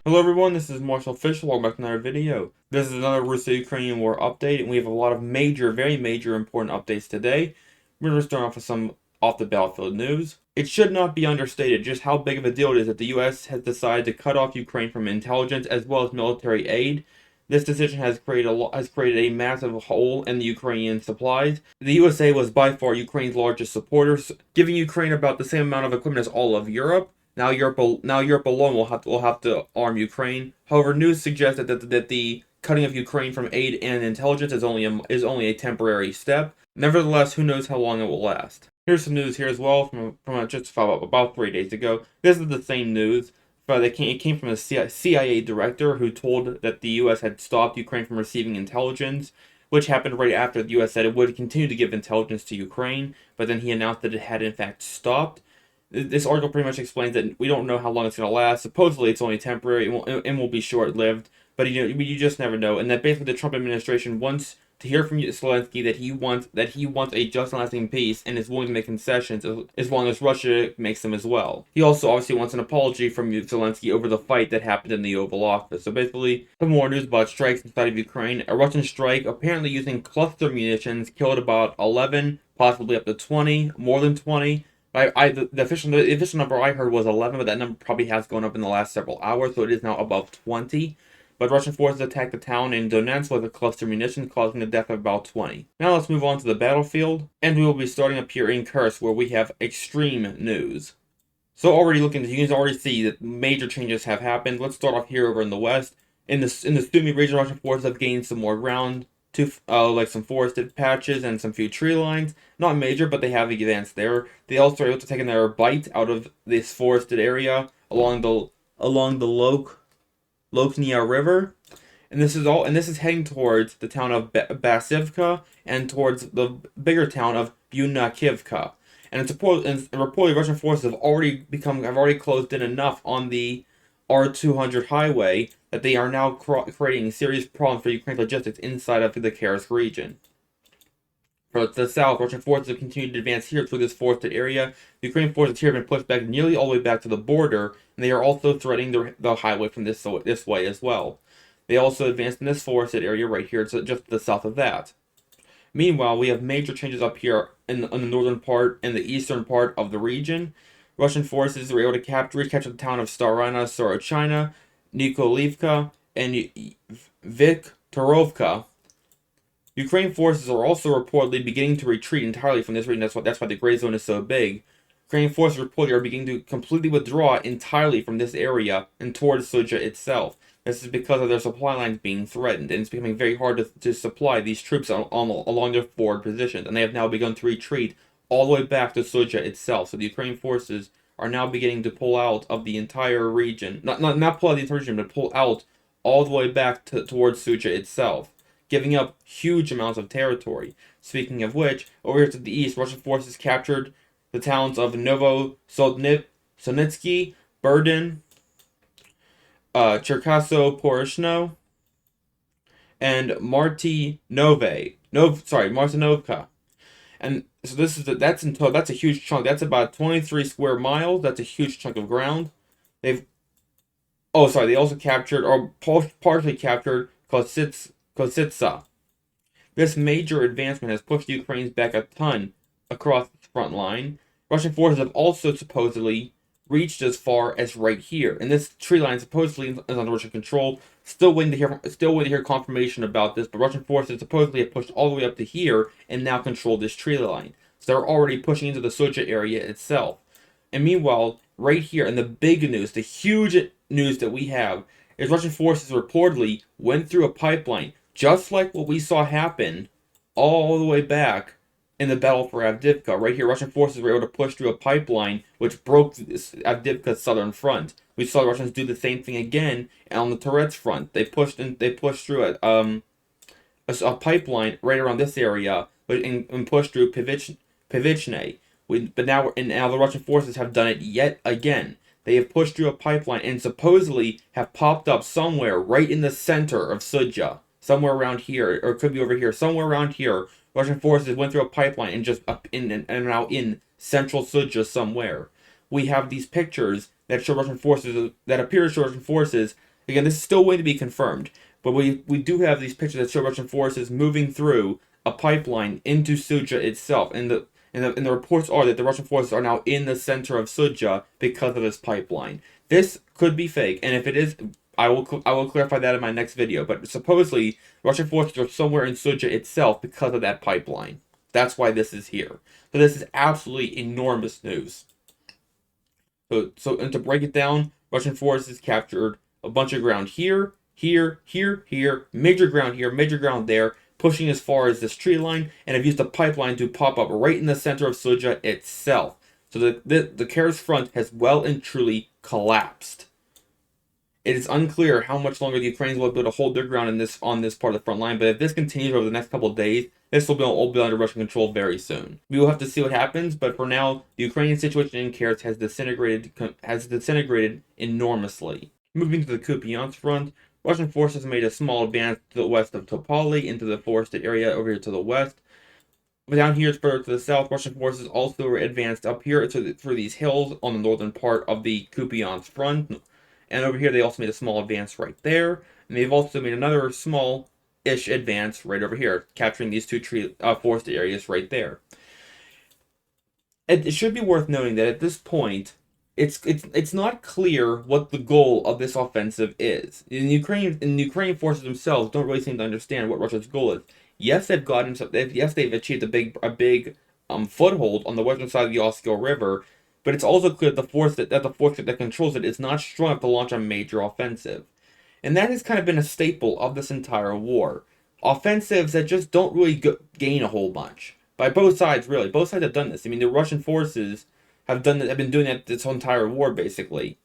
Hello everyone, this is Marshall Official. Welcome back to another video. This is another Russo-Ukrainian war update, and we have a lot of very major important updates today. We're going to start off with some off-the-battlefield news. It should not be understated just how big of a deal it is that the US has decided to cut off Ukraine from intelligence as well as military aid. This decision has created a massive hole in the Ukrainian supplies. The USA was by far Ukraine's largest supporters, giving Ukraine about the same amount of equipment as all of Europe. Now Europe alone will have to arm Ukraine. However, news suggests that the cutting of Ukraine from aid and intelligence is only a temporary step. Nevertheless, who knows how long it will last. Here's some news here as well from just about 3 days ago. This is the same news, but it came from a CIA director who told that the U.S. had stopped Ukraine from receiving intelligence, which happened right after the U.S. said it would continue to give intelligence to Ukraine, but then he announced that it had in fact stopped. This article pretty much explains that we don't know how long it's going to last. Supposedly, it's only temporary and will be short-lived, but you just never know. And that basically the Trump administration wants to hear from Zelensky that he wants a just and lasting peace and is willing to make concessions as long as Russia makes them as well. He also obviously wants an apology from Zelensky over the fight that happened in the Oval Office. So basically, some more news about strikes inside of Ukraine. A Russian strike apparently using cluster munitions killed about 11, possibly up to 20, more than 20. The official number I heard was 11, but that number probably has gone up in the last several hours, so it is now above 20. But Russian forces attacked the town in Donetsk with a cluster munitions, causing the death of about 20. Now let's move on to the battlefield, and we will be starting up here in Kursk, where we have extreme news. So you can already see that major changes have happened. Let's start off here over in the west. In the Sumy region, Russian forces have gained some more ground. Like some forested patches and some few tree lines. Not major, but they have advanced there. They also are able to take their bite out of this forested area along the Loknia River. And this is heading towards the town of Basivka and towards the bigger town of Bunakivka. And reportedly Russian forces have already closed in enough on the R200 highway that they are now creating serious problems for Ukraine's logistics inside of the Kursk region. For the south, Russian forces have continued to advance here through this forested area. The Ukrainian forces here have been pushed back nearly all the way back to the border, and they are also threatening the highway from this way as well. They also advanced in this forested area right here, just to the south of that. Meanwhile, we have major changes up here in the northern part and the eastern part of the region. Russian forces were able to recapture the town of Starina Sorochina, Nikolivka, and Viktorovka. Ukraine forces are also reportedly beginning to retreat entirely from this region. That's why the gray zone is so big. Ukrainian forces reportedly are beginning to completely withdraw entirely from this area and towards Sudzha itself. This is because of their supply lines being threatened, and it's becoming very hard to supply these troops along their forward positions, and they have now begun to retreat all the way back to Sudzha itself. So the Ukrainian forces are now beginning to pull out of the entire region. Not pull out the entire region, but pull out all the way back towards Sudzha itself, giving up huge amounts of territory. Speaking of which, over here to the east, Russian forces captured the towns of Sonitsky, Berdin, Cherkaso-Poroshno, and Martinovka. And so that's a huge chunk. That's about 23 square miles. That's a huge chunk of ground. They also captured or partially captured Kositsa. This major advancement has pushed the Ukrainians back a ton across the front line. Russian forces have also supposedly reached as far as right here, and this tree line supposedly is under Russian control. Still waiting to hear confirmation about this, but Russian forces supposedly have pushed all the way up to here and now control this tree line. So they're already pushing into the Sudzha area itself. And meanwhile, right here, and the big news, the huge news that we have, is Russian forces reportedly went through a pipeline, just like what we saw happen all the way back in the battle for Avdiivka. Right here, Russian forces were able to push through a pipeline which broke Avdiivka's southern front. We saw the Russians do the same thing again on the Toretsk front. They pushed through a pipeline right around this area, and pushed through Pivichne. But now the Russian forces have done it yet again. They have pushed through a pipeline and supposedly have popped up somewhere right in the center of Sudzha. Somewhere around here, or it could be over here, somewhere around here. Russian forces went through a pipeline and just up in and now in central Sudzha somewhere. We have these pictures that show Russian forces, that appear to show Russian forces Again, this is still waiting to be confirmed, but we do have these pictures that show Russian forces moving through a pipeline into Suja itself, and the reports are that the Russian forces are now in the center of Suja because of this pipeline. This could be fake, and if it is, I will clarify that in my next video. But supposedly, Russian forces are somewhere in Suja itself because of that pipeline. That's why this is here. So this is absolutely enormous news. And to break it down, Russian forces captured a bunch of ground here, major ground here, major ground there, pushing as far as this tree line, and have used a pipeline to pop up right in the center of Suja itself. So the Kursk front has well and truly collapsed. It is unclear how much longer the Ukrainians will be able to hold their ground on this part of the front line, but if this continues over the next couple of days, this will be under Russian control very soon. We will have to see what happens, but for now, the Ukrainian situation in Kursk has disintegrated enormously. Moving to the Kupyansk front, Russian forces made a small advance to the west of Topoli into the forested area over here to the west. But down here, further to the south, Russian forces also advanced up here through these hills on the northern part of the Kupyansk front. And over here, they also made a small advance right there. And they've also made another small-ish advance right over here, capturing these two forested areas right there. It should be worth noting that at this point, it's not clear what the goal of this offensive is. In the Ukrainian forces themselves don't really seem to understand what Russia's goal is. Yes, they've achieved a big foothold on the western side of the Oskil River, but it's also clear that the force that controls it is not strong enough to launch a major offensive. And that has kind of been a staple of this entire war. Offensives that just don't really gain a whole bunch. By both sides, really. Both sides have done this. I mean, the Russian forces have been doing that this whole entire war, basically.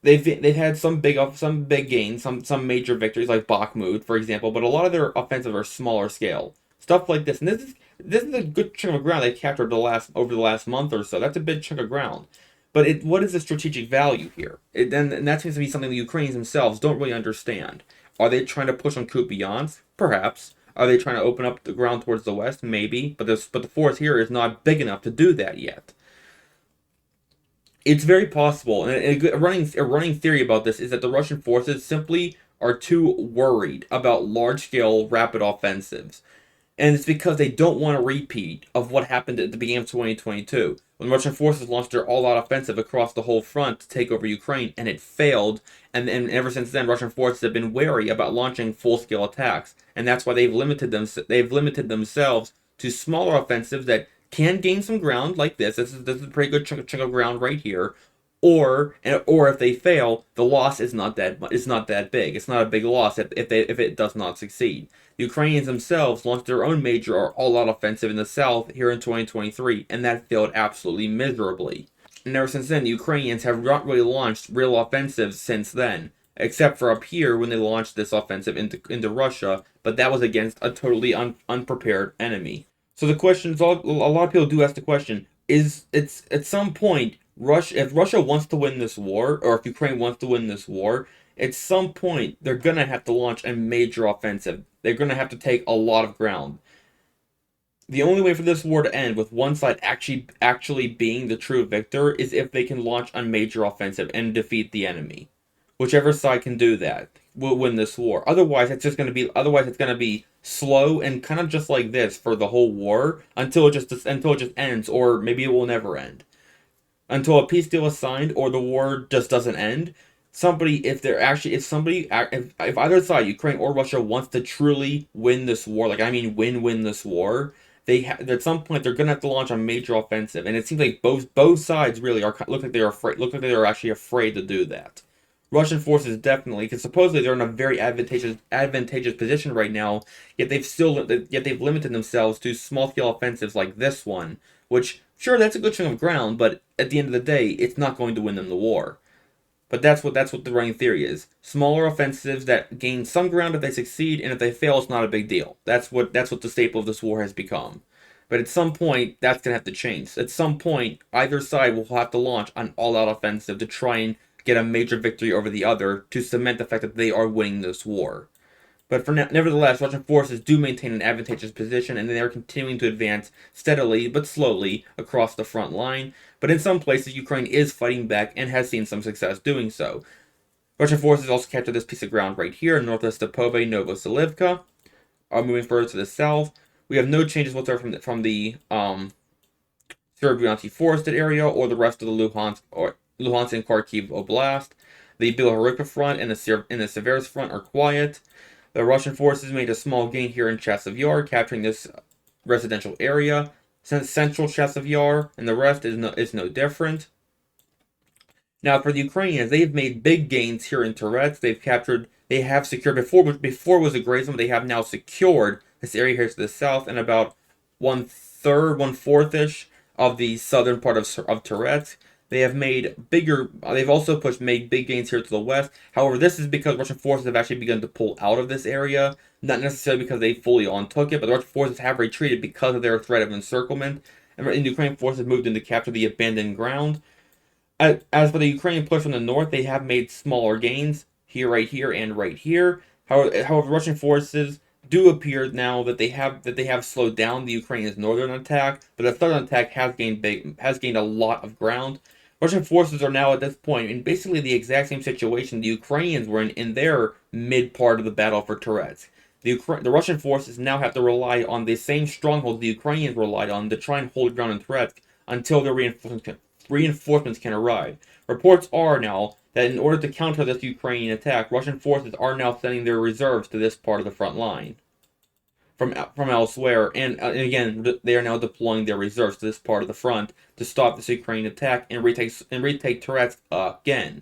They've had some big gains, some major victories like Bakhmut, for example, but a lot of their offensives are smaller scale. Stuff like this. And this is a good chunk of ground they captured over the last month or so. That's a big chunk of ground. But what is the strategic value here? And that seems to be something the Ukrainians themselves don't really understand. Are they trying to push on Kupyansk? Perhaps. Are they trying to open up the ground towards the west? Maybe. But the force here is not big enough to do that yet. It's very possible, and a running theory about this is that the Russian forces simply are too worried about large-scale rapid offensives. And it's because they don't want a repeat of what happened at the beginning of 2022, when Russian forces launched their all-out offensive across the whole front to take over Ukraine, and it failed, and ever since then, Russian forces have been wary about launching full-scale attacks, and that's why they've limited themselves to smaller offensives that can gain some ground like this. This is a pretty good chunk of ground right here. Or if they fail, the loss is not that big. It's not a big loss if it does not succeed. The Ukrainians themselves launched their own major or all-out offensive in the south here in 2023, and that failed absolutely miserably. And ever since then, the Ukrainians have not really launched real offensives since then, except for up here when they launched this offensive into Russia, but that was against a totally unprepared enemy. So the question is, a lot of people do ask the question, it's at some point, if Russia wants to win this war, or if Ukraine wants to win this war, at some point, they're going to have to launch a major offensive. They're going to have to take a lot of ground. The only way for this war to end with one side actually being the true victor is if they can launch a major offensive and defeat the enemy. Whichever side can do that will win this war. Otherwise, it's going to be slow and kind of just like this for the whole war until it just ends, or maybe it will never end. Until a peace deal is signed or the war just doesn't end. If either side, Ukraine or Russia, wants to truly win this war, win this war, at some point they're gonna have to launch a major offensive, and it seems like both sides really look like they are actually afraid to do that. Russian forces definitely, because supposedly they're in a very advantageous position right now. Yet they've limited themselves to small-scale offensives like this one, which sure that's a good chunk of ground, but at the end of the day, it's not going to win them the war. But that's what the running theory is: smaller offensives that gain some ground if they succeed, and if they fail, it's not a big deal. That's what the staple of this war has become. But at some point, that's gonna have to change. At some point, either side will have to launch an all-out offensive to try and get a major victory over the other to cement the fact that they are winning this war. But for now, nevertheless, Russian forces do maintain an advantageous position, and they are continuing to advance steadily but slowly across the front line. But in some places, Ukraine is fighting back and has seen some success doing so. Russian forces also captured this piece of ground right here, north of Stepove, Novoselivka. Moving further to the south, we have no changes whatsoever from the Serbia forested area or the rest of the Luhansk and Kharkiv Oblast. The Bilorivka front and the Seversk front are quiet. The Russian forces made a small gain here in Chasiv Yar, capturing this residential area. Central Chasiv Yar and the rest is no different. Now for the Ukrainians, they've made big gains here in Toretsk. They have secured before it was a gray zone. They have now secured this area here to the south and about 1/3, 1/4ish of the southern part of Toretsk. They've also made big gains here to the west. However, this is because Russian forces have actually begun to pull out of this area, not necessarily because they fully ontook it, but the Russian forces have retreated because of their threat of encirclement, and the Ukrainian forces moved in to capture the abandoned ground. As for the Ukrainian push from the north, they have made smaller gains here, right here, and right here. However, Russian forces do appear now that they have slowed down the Ukrainians' northern attack, but the southern attack has gained a lot of ground. Russian forces are now at this point in basically the exact same situation the Ukrainians were in their mid part of the battle for Toretsk. The Russian forces now have to rely on the same stronghold the Ukrainians relied on to try and hold ground in Toretsk until their reinforcements can arrive. Reports are now that in order to counter this Ukrainian attack, Russian forces are now sending their reserves to this part of the front line from elsewhere, and again, they are now deploying their reserves to this part of the front to stop this Ukrainian attack and retake Toretsk again.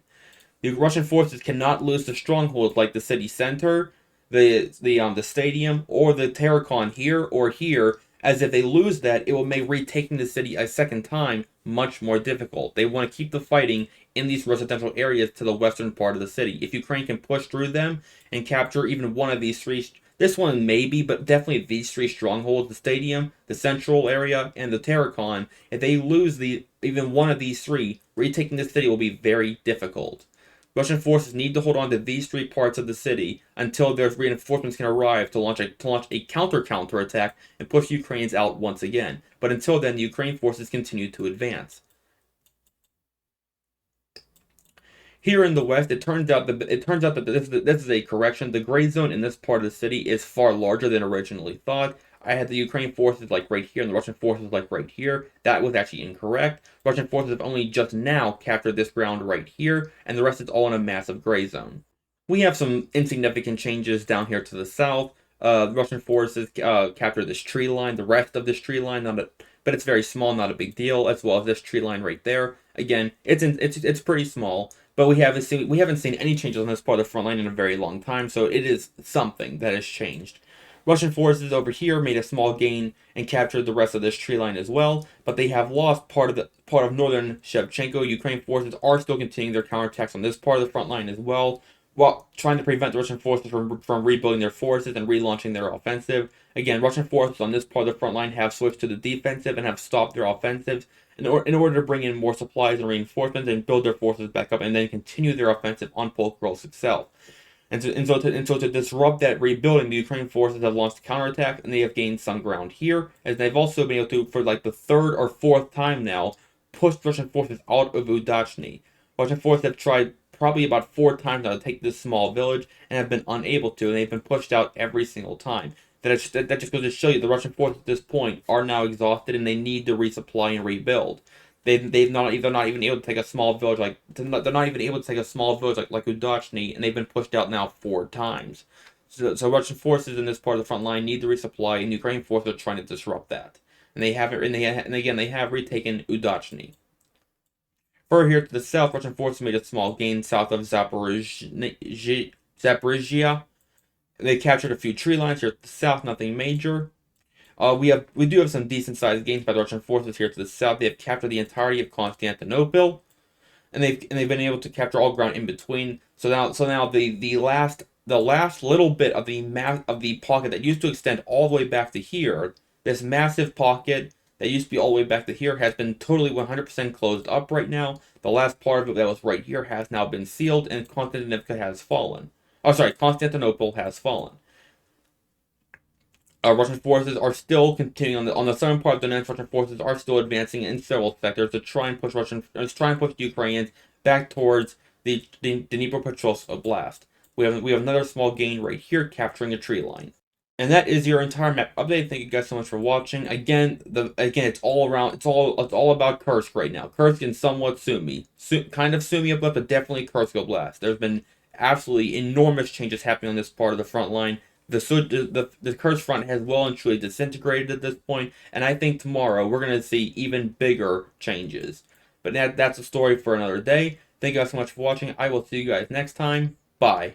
The Russian forces cannot lose the strongholds like the city center, the stadium, or the Terracon here or here, as if they lose that, it will make retaking the city a second time much more difficult. They want to keep the fighting in these residential areas to the western part of the city. If Ukraine can push through them and capture even one of these three, this one maybe, but definitely these three strongholds, the stadium, the central area, and the Terracon, if they lose even one of these three, retaking the city will be very difficult. Russian forces need to hold on to these three parts of the city until their reinforcements can arrive to launch a counter attack and push Ukrainians out once again. But until then, the Ukrainian forces continue to advance. Here in the west, it turns out that this is a correction. The gray zone in this part of the city is far larger than originally thought. I had the Ukrainian forces like right here and the Russian forces like right here. That was actually incorrect. Russian forces have only just now captured this ground right here, and the rest is all in a massive gray zone. We have some insignificant changes down here to the south. Russian forces captured this tree line, the rest of this tree line, but it's very small, not a big deal, as well as this tree line right there. Again, it's pretty small, but we haven't seen any changes on this part of the front line in a very long time, so it is something that has changed. Russian forces over here made a small gain and captured the rest of this tree line as well, but they have lost part of northern Shevchenko. Ukrainian forces are still continuing their counterattacks on this part of the front line as well, while trying to prevent the Russian forces from rebuilding their forces and relaunching their offensive. Again, Russian forces on this part of the front line have switched to the defensive and have stopped their offensives in order to bring in more supplies and reinforcements and build their forces back up and then continue their offensive on Pokrovsk itself. And so to disrupt that rebuilding, the Ukrainian forces have launched a counterattack, and they have gained some ground here, as they've also been able to, for like the third or fourth time now, push Russian forces out of Udachny. Russian forces have tried probably about 4 times now to take this small village, and have been unable to, and they've been pushed out every single time. That just goes to show you the Russian forces at this point are now exhausted, and they need to resupply and rebuild. They're not even able to take a small village like Udachny, and they've been pushed out now 4 times. So Russian forces in this part of the front line need to resupply, and Ukrainian forces are trying to disrupt that. And they have retaken Udachny. Further here to the south, Russian forces made a small gain south of Zaporizhia. They captured a few tree lines here to the south, nothing major. We do have some decent sized gains by the Russian forces here to the south. They have captured the entirety of Constantinople, and they've been able to capture all ground in between. So now the last little bit of the pocket that used to extend all the way back to here, this massive pocket that used to be all the way back to here, has been totally 100% closed up right now. The last part of it that was right here has now been sealed, and Constantinople has fallen. Russian forces are still continuing on the southern part of Donetsk. Russian forces are still advancing in several sectors to try and push the Ukrainians back towards the Dnipropetrovsk Oblast. We have another small gain right here, capturing a tree line. And that is your entire map update. Thank you guys so much for watching. Again, it's all around. It's all about Kursk right now. Kursk and somewhat Sumy, kind of Sumy Oblast, but definitely Kursk Oblast. There's been absolutely enormous changes happening on this part of the front line. The Kursk front has well and truly disintegrated at this point, and I think tomorrow we're going to see even bigger changes. But that's a story for another day. Thank you guys so much for watching. I will see you guys next time. Bye.